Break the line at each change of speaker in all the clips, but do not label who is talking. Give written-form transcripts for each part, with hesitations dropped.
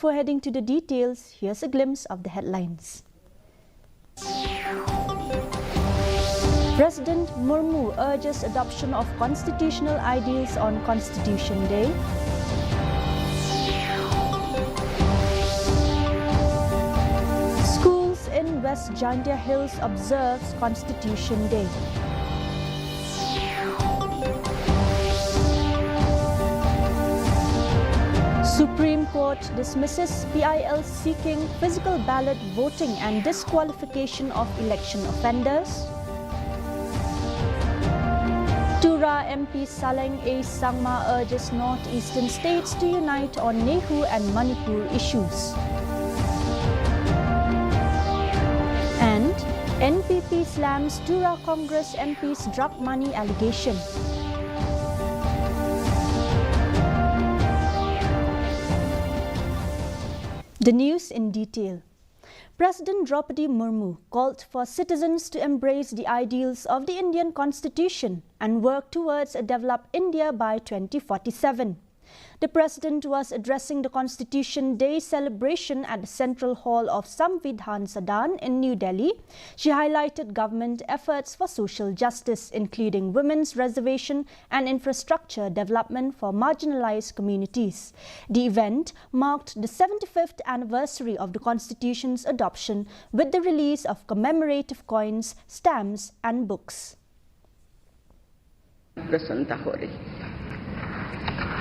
Before heading to the details, here's a glimpse of the headlines. President Murmu urges adoption of constitutional ideals on Constitution Day. Schools in West Jandia Hills observes Constitution Day. Supreme Court dismisses PIL seeking physical ballot voting and disqualification of election offenders. Tura MP Saleng A. Sangma urges northeastern states to unite on Nehu and Manipur issues. And NPP slams Tura Congress MP's drug money allegation. The news in detail. President Draupadi Murmu called for citizens to embrace the ideals of the Indian Constitution and work towards a developed India by 2047. The President was addressing the Constitution Day celebration at the Central Hall of Samvidhan Sadan in New Delhi. She highlighted government efforts for social justice, including women's reservation and infrastructure development for marginalized communities. The event marked the 75th anniversary of the Constitution's adoption with the release of commemorative coins, stamps and books.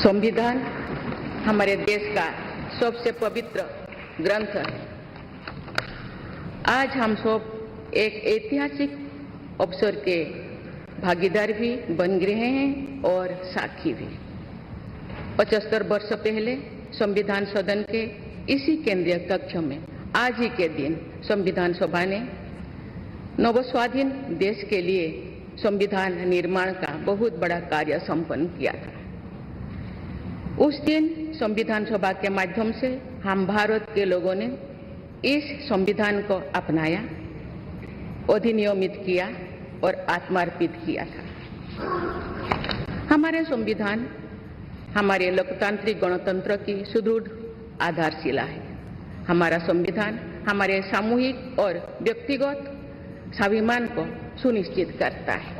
संविधान हमारे देश का सबसे पवित्र ग्रंथ है। आज हम सब एक ऐतिहासिक अवसर के भागीदार भी बन गए हैं और साक्षी भी। 75 वर्ष पहले संविधान सदन के इसी केंद्रीय कक्ष में आज ही के दिन संविधान सभा ने नवस्वाधीन देश के लिए संविधान निर्माण का बहुत बड़ा कार्य संपन्न किया था। उस दिन संविधान सभा के माध्यम से हम भारत के लोगों ने इस संविधान को अपनाया, अधिनियमित किया और आत्मार्पित किया था। हमारे संविधान हमारे लोकतांत्रिक गणतंत्र की सुदृढ़ आधारशिला है। हमारा संविधान हमारे सामूहिक और व्यक्तिगत स्वाभिमान को सुनिश्चित करता है।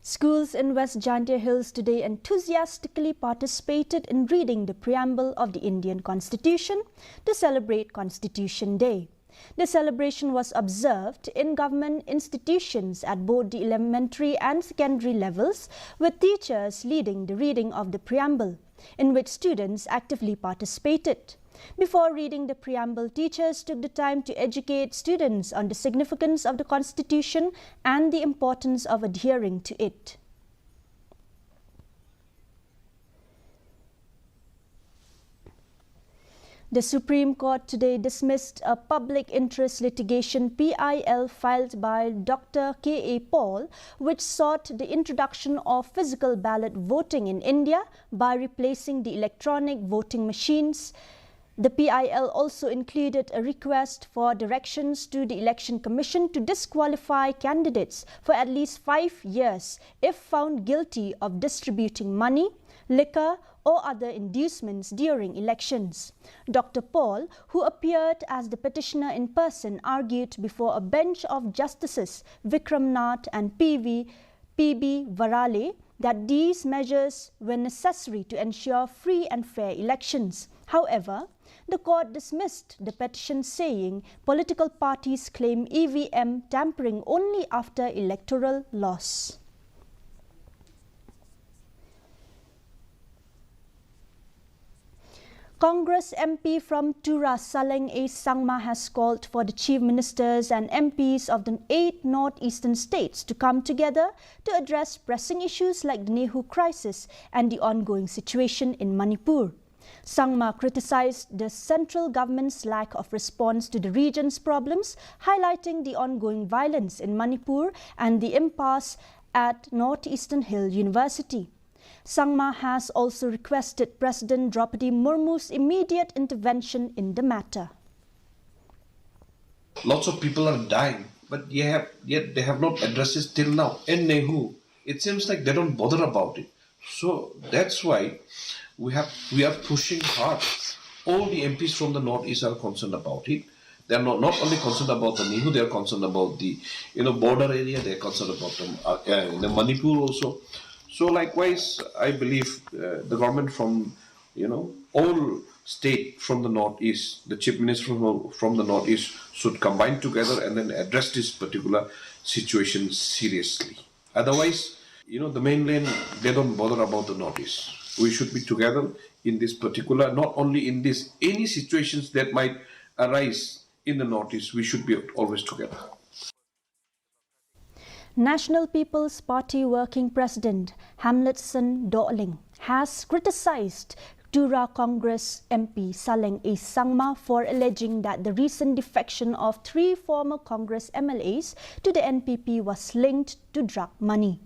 Schools in West Jandia Hills today enthusiastically participated in reading the preamble of the Indian Constitution to celebrate Constitution Day. The celebration was observed in government institutions at both the elementary and secondary levels, with teachers leading the reading of the preamble, in which students actively participated. Before reading the preamble, teachers took the time to educate students on the significance of the Constitution and the importance of adhering to it. The Supreme Court today dismissed a public interest litigation PIL filed by Dr. K.A. Paul, which sought the introduction of physical ballot voting in India by replacing the electronic voting machines. The PIL also included a request for directions to the Election Commission to disqualify candidates for at least 5 years if found guilty of distributing money, liquor or other inducements during elections. Dr. Paul, who appeared as the petitioner in person, argued before a bench of Justices Vikram Nath and P.B. Varale that these measures were necessary to ensure free and fair elections. However, the court dismissed the petition, saying political parties claim EVM tampering only after electoral loss. Congress MP from Tura Saleng A. Sangma has called for the Chief Ministers and MPs of the 8 northeastern states to come together to address pressing issues like the Nehu crisis and the ongoing situation in Manipur. Sangma criticized the central government's lack of response to the region's problems, highlighting the ongoing violence in Manipur and the impasse at Northeastern Hill University. Sangma has also requested President Draupadi Murmu's immediate intervention in the matter.
Lots of people are dying, but yet they have not addressed it till now. In Nehu, it seems like they don't bother about it. So that's why we are pushing hard. All the MPs from the Northeast are concerned about it. They are not only concerned about the Nihu, they are concerned about the border area. They are concerned about the Manipur also. So likewise, I believe the government from all state from the Northeast, the chief minister from the Northeast should combine together and then address this particular situation seriously. Otherwise, the mainland, they don't bother about the Northeast. We should be together in this particular, not only in this, any situations that might arise in the Northeast, we should be always together.
National People's Party Working President Hamletson Dorling has criticised Tura Congress MP Saleng A. Sangma for alleging that the recent defection of 3 former Congress MLAs to the NPP was linked to drug money.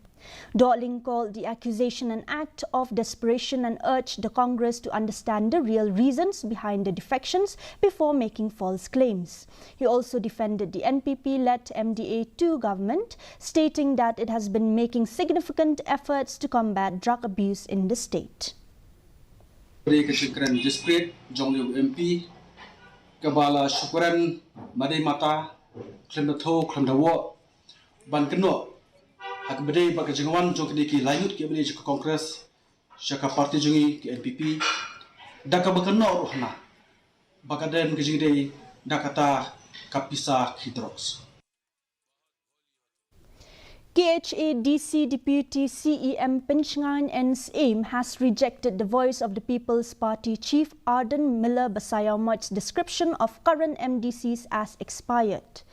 Dorling called the accusation an act of desperation and urged the Congress to understand the real reasons behind the defections before making false claims. He also defended the NPP-led MDA-2 government, stating that it has been making significant efforts to combat drug abuse in the state.
Discreet Jongliu MP Kabala Shukran Madai Mata Klemdato Klemdawo Bankano Hakbede Bakajingwan Jokdiki Layut Kibri Congress Shaka Party Jungi NPP Daka Bakano Rohna Bakaden Gijide Dakata Kapisa Hidrox.
KHA-DC Deputy CEM Pinchngan and SAIM has rejected the Voice of the People's Party Chief Arden Miller Basayamot's description of current MDCs as expired.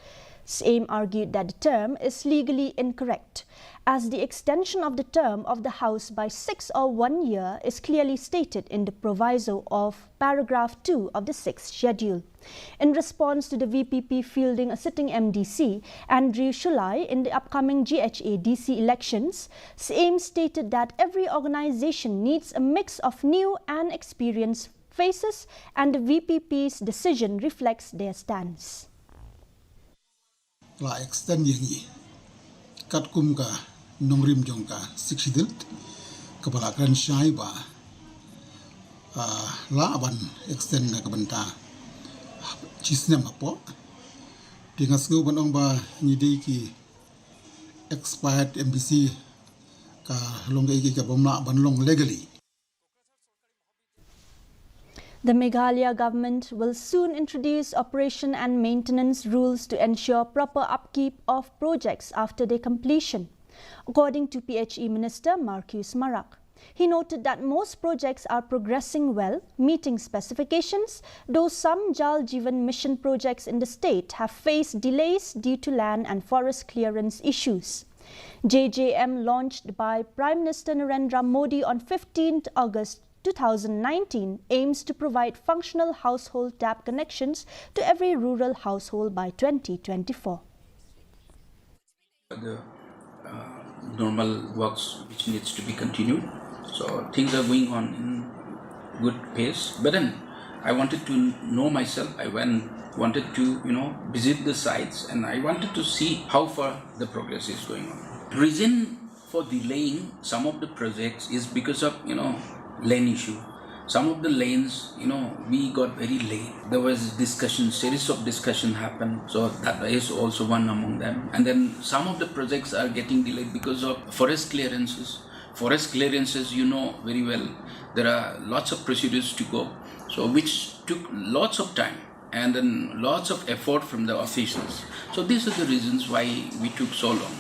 SAIM argued that the term is legally incorrect, as the extension of the term of the House by 6 or 1 year is clearly stated in the proviso of paragraph 2 of the 6th schedule. In response to the VPP fielding a sitting MDC, Andrew Shulai, in the upcoming GHA-DC elections, SAIM stated that every organization needs a mix of new and experienced faces, and the VPP's decision reflects their stance.
La extend yangi kat kum ka nongrim jong ka siksidil kepala kran syai ba la aban extend na kabenta cisnem apo tingas ngau banong ba ngidei ki expired MBC ka long ki ka bomna ban long legally.
The Meghalaya government will soon introduce operation and maintenance rules to ensure proper upkeep of projects after their completion, according to PHE Minister Marcus Marak. He noted that most projects are progressing well, meeting specifications, though some Jal Jeevan Mission projects in the state have faced delays due to land and forest clearance issues. JJM, launched by Prime Minister Narendra Modi on 15th August 2019, aims to provide functional household tap connections to every rural household by 2024.
The normal works which needs to be continued, so things are going on in good pace. But then I wanted to know myself. I wanted to visit the sites, and I wanted to see how far the progress is going on. Reason for delaying some of the projects is because of lane issue. Some of the lanes, we got very late. There was series of discussion happened. So that is also one among them. And then some of the projects are getting delayed because of forest clearances. Forest clearances, very well, there are lots of procedures to go. So which took lots of time and then lots of effort from the officials. So these are the reasons why we took so long.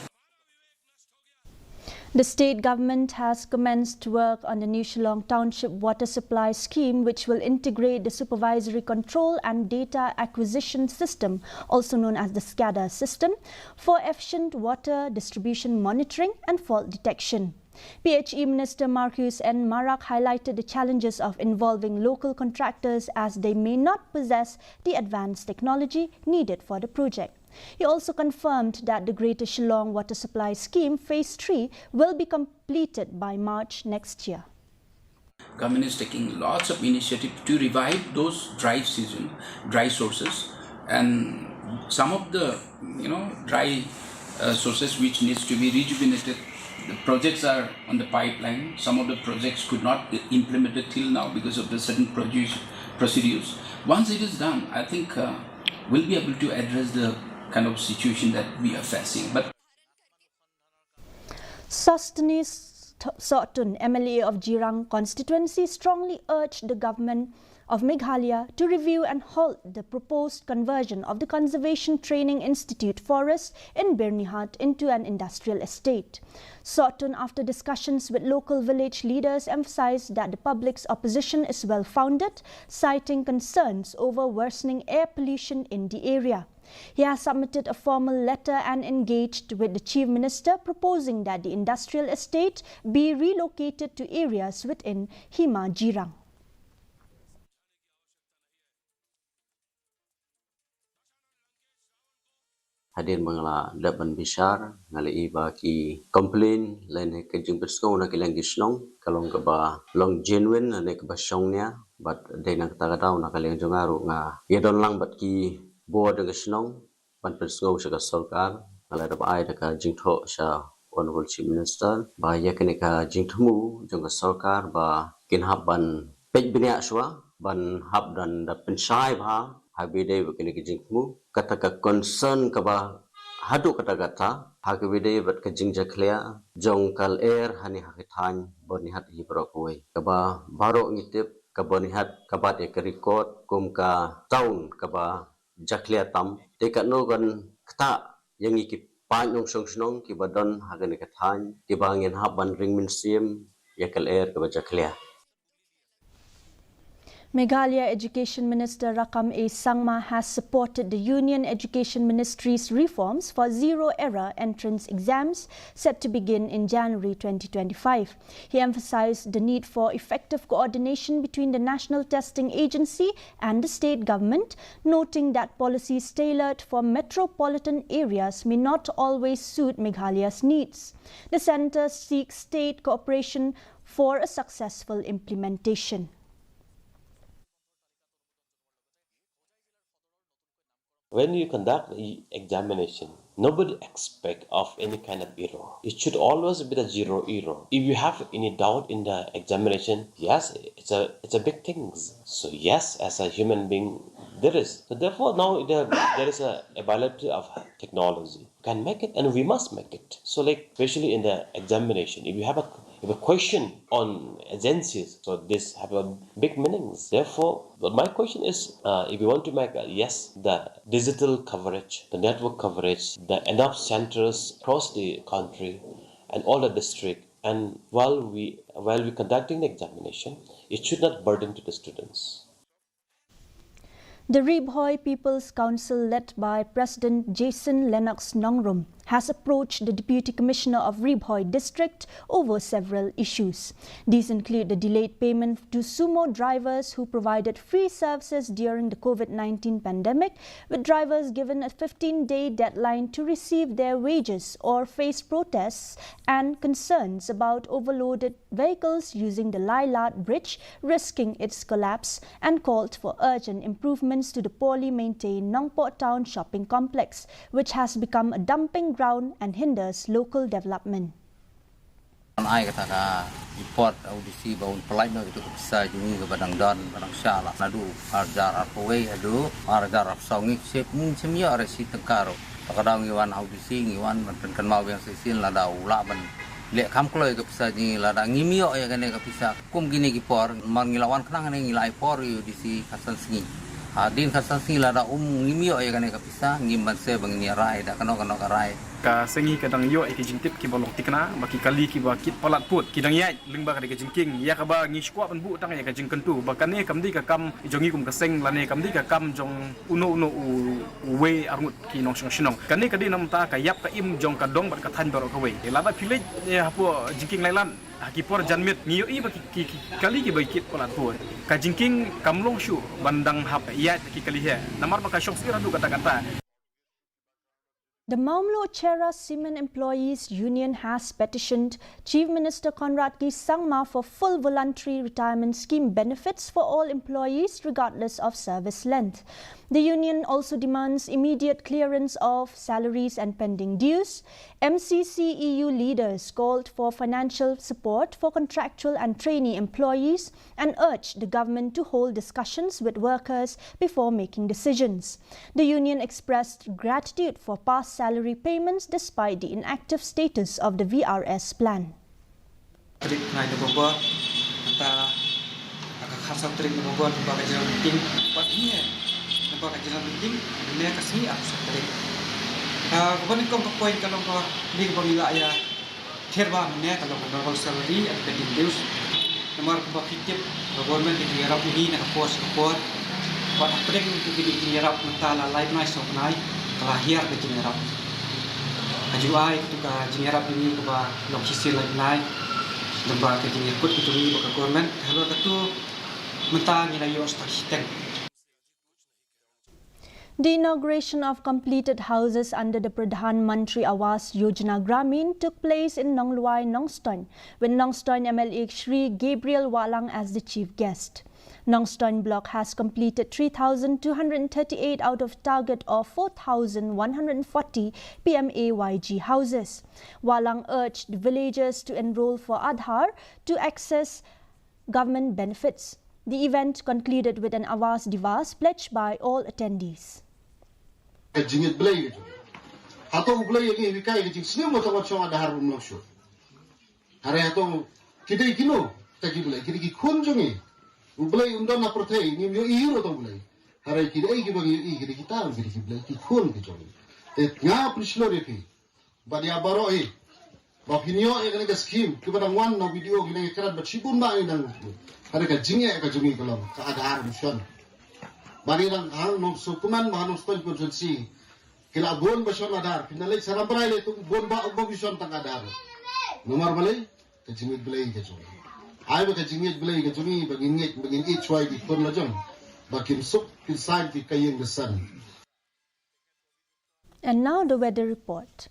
The state government has commenced work on the New Shillong Township Water Supply Scheme, which will integrate the Supervisory Control and Data Acquisition System, also known as the SCADA system, for efficient water distribution monitoring and fault detection. PHE Minister Marcus N. Marak highlighted the challenges of involving local contractors as they may not possess the advanced technology needed for the project. He also confirmed that the Greater Shillong Water Supply Scheme Phase 3 will be completed by March next year.
Government is taking lots of initiative to revive those dry sources, and some of the dry sources which needs to be rejuvenated the projects are on the pipeline. Some of the projects could not be implemented till now because of the certain procedures. Once it is done, I think we'll be able to address the kind of situation that we are facing. But
Sostenes Sotun, MLA of Jirang constituency, strongly urged the government of Meghalaya to review and halt the proposed conversion of the Conservation Training Institute forest in Birnihat into an industrial estate. Sotun, after discussions with local village leaders, emphasized that the public's opposition is well-founded, citing concerns over worsening air pollution in the area. He has submitted a formal letter and engaged with the Chief Minister, proposing that the industrial estate be relocated to areas within Hima Jirang.
Hadir mangala daban bisar ngali iba ki complain lain ke jing besko na ki language nong kalong ka ba long genuine na ke ba songnya but de nak ta daw na kaleng jongaru nga yedon lang bat ki board ng snong ban besko sa ka sarkar ala da ai da ka jing tho sa honorable chief minister ba ya ke ka jing thumu jong ka sarkar ba kin haban pej binya swa ban hab dan da pensai ba habide begini kijing mu kata ka concern ka ba hadu kata habide bat kijing jaklia jong kal air hani hakithan bonihat hi brokoi ka ba baro ngitip ka bonihat ka ba te record kum ka town ka ba jaklia tam te ka no gan kta yang iki pan nong song snong ki badon hagan kathan ki bangin haban ring min sim yakal air ka ba jaklia.
Meghalaya Education Minister Rakam A. Sangma has supported the Union Education Ministry's reforms for zero-error entrance exams set to begin in January 2025. He emphasized the need for effective coordination between the National Testing Agency and the state government, noting that policies tailored for metropolitan areas may not always suit Meghalaya's needs. The centre seeks state cooperation for a successful implementation.
When you conduct the examination, nobody expect of any kind of error. It should always be the zero error. If you have any doubt in the examination, yes, it's a big thing. So yes, as a human being, there is. So therefore, now there is a availability of technology. We can make it, and we must make it. So like especially in the examination, if you have a question on agencies, so this have a big meanings. Therefore, but my question is, if you want to make the digital coverage, the network coverage, the enough centers across the country and all the district, and while we conducting the examination, it should not burden to the students.
The Ribhoi People's Council, led by President Jason Lennox Nongrum, has approached the Deputy Commissioner of Ribhoi District over several issues. These include the delayed payment to sumo drivers who provided free services during the COVID-19 pandemic, with drivers given a 15-day deadline to receive their wages or face protests, and concerns about overloaded vehicles using the Lailat Bridge risking its collapse, and called for urgent improvements to the poorly maintained Nongpot Town shopping complex, which has become a dumping ground and hinders local development.
Ai kata ka report audisi baun pelai no itu bisa jungi ke badang dan badang syala nadu arjar arpoi adu arjar arsaungi sep ning semia resi tekaro kadang ngiwan audisi ngiwan menkan mau yang sisin lada ula ban lek kam kloi ke bisa ni lada ngimio ya kene ke bisa kum gini ki por man ngilawan kenang ne ngilai por audisi kasan singi adin kasan singi lada ngimio ya kene ke bisa ngimban se bang ni rai da kano rai
ka sengi kadang yo ki jingtip ki bolong tikna baki kali ki bakit palat put kidang yai lengba ka jingking ya ka ba ngi skwa ban bu tang ya ka jingkentu bakane kamdi ka kam jongi kum ka seng lane kamdi ka kam jong uno we arngut ki nong song kane ka di nam ta ka yap ka im jong ka dong bat ka than baro ka we la ba pilej ya po jingking lailan hakipor janmit ngi yo i baki kali ki bakit palat put ka jingking kamlong shu bandang hap ya ki kali he namar ba ka shok sira du kata-kata
The Maumlo Chera Cement Employees Union has petitioned Chief Minister Conrad K. Sangma for full voluntary retirement scheme benefits for all employees regardless of service length. The union also demands immediate clearance of salaries and pending dues. MCC EU leaders called for financial support for contractual and trainee employees and urged the government to hold discussions with workers before making decisions. The union expressed gratitude for past salary payments despite the inactive status of the VRS plan.
Kemudian kau poin kalau kau di bangila ya terba mana kalau kau normal salary and pending dues, nomor kau fikir government di Arab ini nak pos kepot, buat apa yang kita di Arab mentala live night sok night kelahir ke di Arab. Ajuai itu ke di Arab ini kau lokasi live night, nomor ke di ikut itu ni bukan government, kalau itu mentala ni layu stak sistem.
The inauguration of completed houses under the Pradhan Mantri Awas Yojana Gramin took place in Nongluai, Nongstoin, with Nongstoin MLA Shri Gabriel Walang as the chief guest. Nongstoin block has completed 3,238 out of target of 4,140 PMAYG houses. Walang urged villagers to enroll for Aadhaar to access government benefits. The event concluded with an Awas Divas pledged by all attendees.
Jingit belai gitu. Atau belai lagi wikai gitu. Semua macam macam ada harum langsung. Hari atau kita ikino, kita belai. Kita ikon jongi. Belai undang nak percaya. Ni mio iru atau belai. Hari kita bagi kita belai ikon gitu. Ngah prislo repi. Badia baro Bahinyo yang kena skim. Kita wan no video kita kerat bersibun bang yang hari kajingnya kajungi kalau ada harum shon. Bani lang hang no sukuman mahano stone konsensi kila bon basion adar pinalik sarang praile tu bon ba ugbo bison tang adar nomor balai kajingit belai kajungi ai ba kajingit belai kajungi bagin HY di pon lajong bakim suk inside di kayeng the sun.
And now the weather report.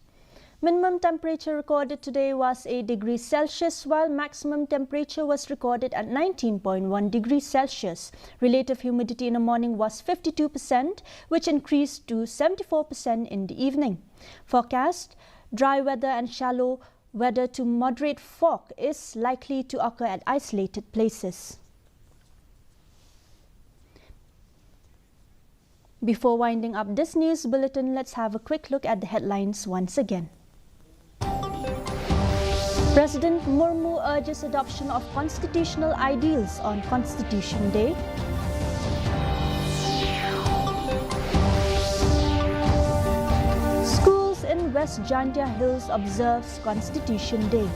Minimum temperature recorded today was 8 degrees Celsius, while maximum temperature was recorded at 19.1 degrees Celsius. Relative humidity in the morning was 52%, which increased to 74% in the evening. Forecast: dry weather and shallow weather to moderate fog is likely to occur at isolated places. Before winding up this news bulletin, let's have a quick look at the headlines once again. President Murmu urges adoption of constitutional ideals on Constitution Day. Schools in West Jantia Hills observes Constitution Day.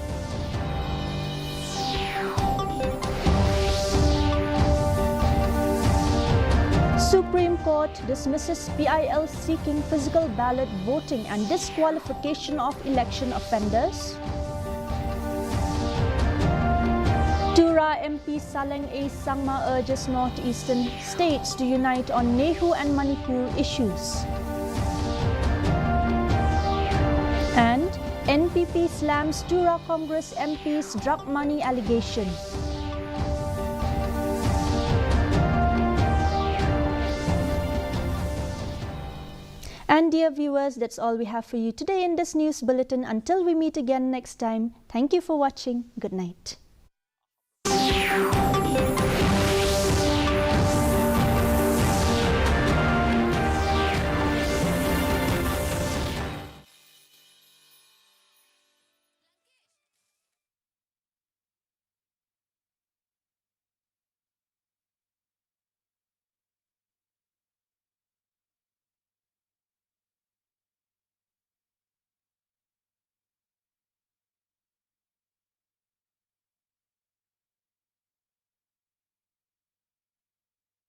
Supreme Court dismisses PIL seeking physical ballot voting and disqualification of election offenders. Tura MP Saleng A. Sangma urges northeastern states to unite on Nehu and Manipur issues. And NPP slams Tura Congress MP's drug money allegation. And dear viewers, that's all we have for you today in this news bulletin. Until we meet again next time, thank you for watching. Good night.